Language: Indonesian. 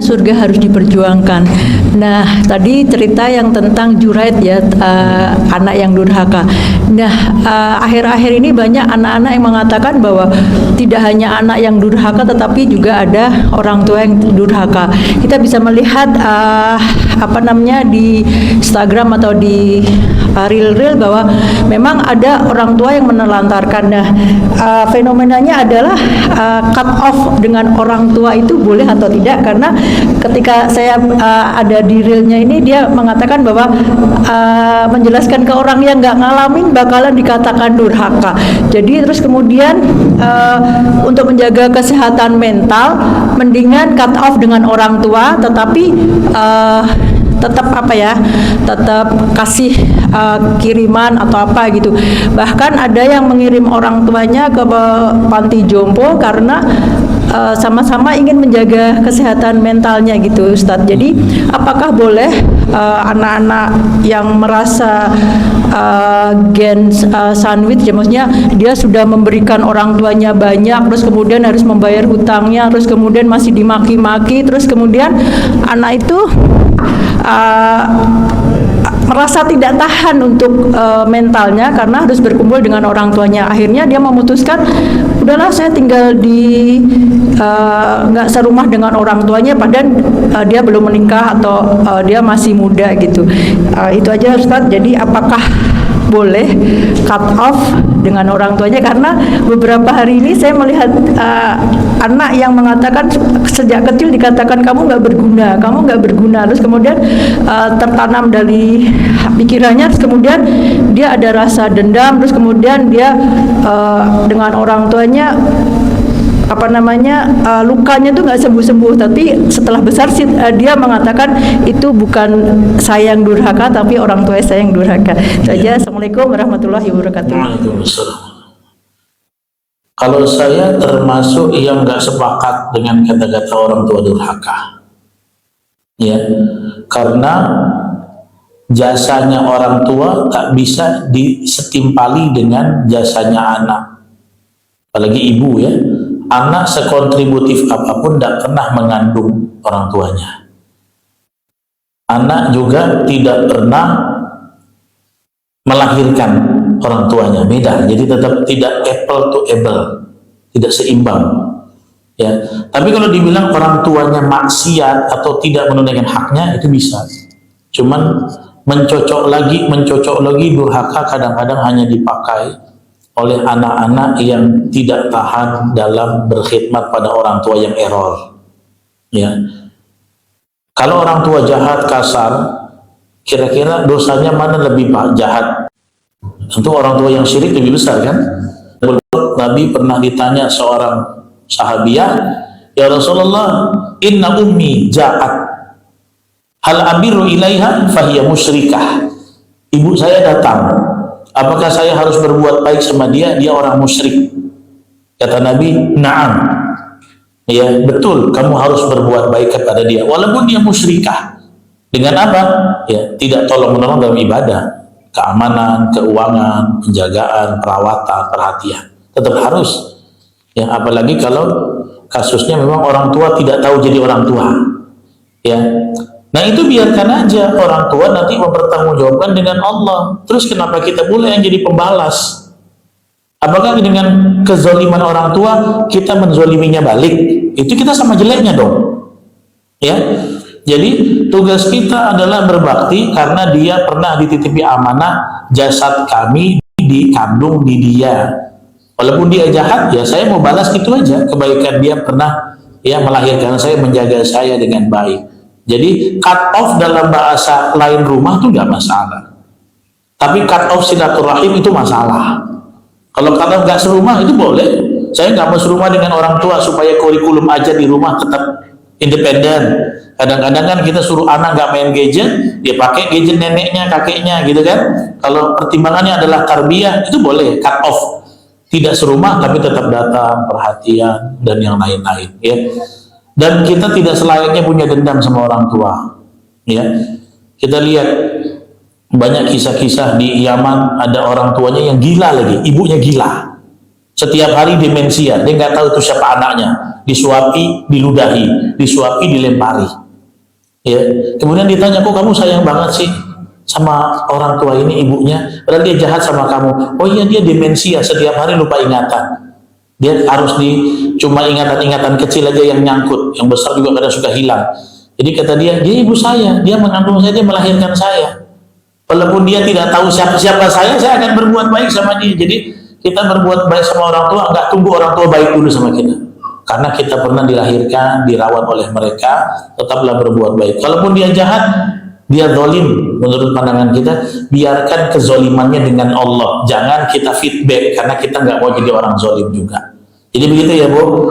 surga harus diperjuangkan. Nah, tadi cerita yang tentang Juraid ya, anak yang durhaka. Nah, akhir-akhir ini banyak anak-anak yang mengatakan bahwa tidak hanya anak yang durhaka, tetapi juga ada orang tua yang durhaka. Kita bisa melihat di Instagram atau di reel-reel bahwa memang ada orang tua yang menelantarkan. Nah, fenomenanya adalah cut off dengan orang tua itu boleh atau tidak, karena ketika saya ada di reelnya ini, dia mengatakan bahwa menjelaskan ke orang yang nggak ngalamin bakalan dikatakan durhaka. Jadi terus kemudian untuk menjaga kesehatan mental mendingan cut off dengan orang tua, tetapi tetap kasih kiriman atau apa gitu. Bahkan ada yang mengirim orang tuanya ke panti jompo karena sama-sama ingin menjaga kesehatan mentalnya gitu, Ustadz. Jadi apakah boleh anak-anak yang merasa sandwich, ya maksudnya dia sudah memberikan orang tuanya banyak, terus kemudian harus membayar hutangnya, terus kemudian masih dimaki-maki, terus kemudian anak itu merasa tidak tahan untuk mentalnya karena harus berkumpul dengan orang tuanya. Akhirnya dia memutuskan, udahlah saya tinggal di nggak serumah dengan orang tuanya, padahal dia belum menikah atau dia masih muda gitu. Itu aja Ustadz. Jadi apakah boleh cut off dengan orang tuanya? Karena beberapa hari ini saya melihat anak yang mengatakan sejak kecil dikatakan kamu nggak berguna, terus kemudian tertanam dari pikirannya, terus kemudian dia ada rasa dendam, terus kemudian dia dengan orang tuanya lukanya tuh nggak sembuh-sembuh, tapi setelah besar dia mengatakan itu bukan saya yang durhaka, tapi orang tua saya yang durhaka. Itu aja. Assalamualaikum warahmatullahi wabarakatuh. Waalaikumsalam. Kalau saya termasuk yang nggak sepakat dengan kata-kata orang tua durhaka, ya, karena jasanya orang tua tak bisa disetimpali dengan jasanya anak, apalagi ibu ya. Anak sekontributif apapun tidak pernah mengandung orang tuanya. Anak juga tidak pernah melahirkan orang tuanya, beda. Jadi tetap tidak apple to apple, tidak seimbang. Ya, tapi kalau dibilang orang tuanya maksiat atau tidak menunaikan haknya, itu bisa. Cuman mencocok lagi durhaka kadang-kadang hanya dipakai oleh anak-anak yang tidak tahan dalam berkhidmat pada orang tua yang error. Ya, kalau orang tua jahat, kasar, kira-kira dosanya mana lebih jahat? Tentu orang tua yang syirik lebih besar kan? Nabi pernah ditanya seorang sahabiah, ya Rasulullah, inna ummi ja'at, hal abiru ilaiha fahiya musyrikah. Ibu saya datang, apakah saya harus berbuat baik sama dia? Dia orang musyrik. Kata Nabi, na'am. Ya, betul, kamu harus berbuat baik kepada dia walaupun dia musyrikah. Dengan apa? Ya, tidak tolong-menolong dalam ibadah, keamanan, keuangan, penjagaan, perawatan, perhatian. Tetap harus. Ya, apalagi kalau kasusnya memang orang tua tidak tahu jadi orang tua. Ya. Nah, itu biarkan aja orang tua nanti mempertanggungjawabkan dengan Allah. Terus kenapa kita pula yang jadi pembalas? Apakah dengan kezaliman orang tua kita menzoliminya balik? Itu kita sama jeleknya dong. Ya. Jadi tugas kita adalah berbakti karena dia pernah dititipi amanah jasad kami dikandung di dia. Walaupun dia jahat, ya saya mau balas itu aja kebaikan dia pernah ya melahirkan saya, menjaga saya dengan baik. Jadi cut off dalam bahasa lain rumah itu nggak masalah, tapi cut off silaturahim itu masalah. Kalau kata nggak serumah itu boleh. Saya nggak mau serumah dengan orang tua supaya kurikulum aja di rumah tetap independen. Kadang-kadang kan kita suruh anak nggak main gadget, dia pakai gadget neneknya, kakeknya gitu kan. Kalau pertimbangannya adalah tarbiyah, itu boleh cut off. Tidak serumah tapi tetap datang, perhatian dan yang lain-lain ya. Dan kita tidak selayaknya punya dendam sama orang tua. Ya, kita lihat banyak kisah-kisah di Yaman, ada orang tuanya yang gila lagi, ibunya gila. Setiap hari demensia, dia nggak tahu itu siapa anaknya, disuapi, diludahi, disuapi, dilempari. Ya, kemudian ditanya, kok kamu sayang banget sih sama orang tua ini, ibunya, padahal dia jahat sama kamu. Oh iya, dia demensia, setiap hari lupa ingatan. Dia harus cuma ingatan-ingatan kecil aja yang nyangkut, yang besar juga kadang suka hilang. Jadi kata dia ibu saya, dia mengandung saya, dia melahirkan saya. Walaupun dia tidak tahu siapa saya akan berbuat baik sama dia. Jadi kita berbuat baik sama orang tua, nggak tunggu orang tua baik dulu sama kita. Karena kita pernah dilahirkan, dirawat oleh mereka, tetaplah berbuat baik. Kalaupun dia jahat, dia zalim menurut pandangan kita, biarkan kezolimannya dengan Allah. Jangan kita feedback, karena kita nggak mau jadi orang zalim juga. Jadi begitu ya Bu.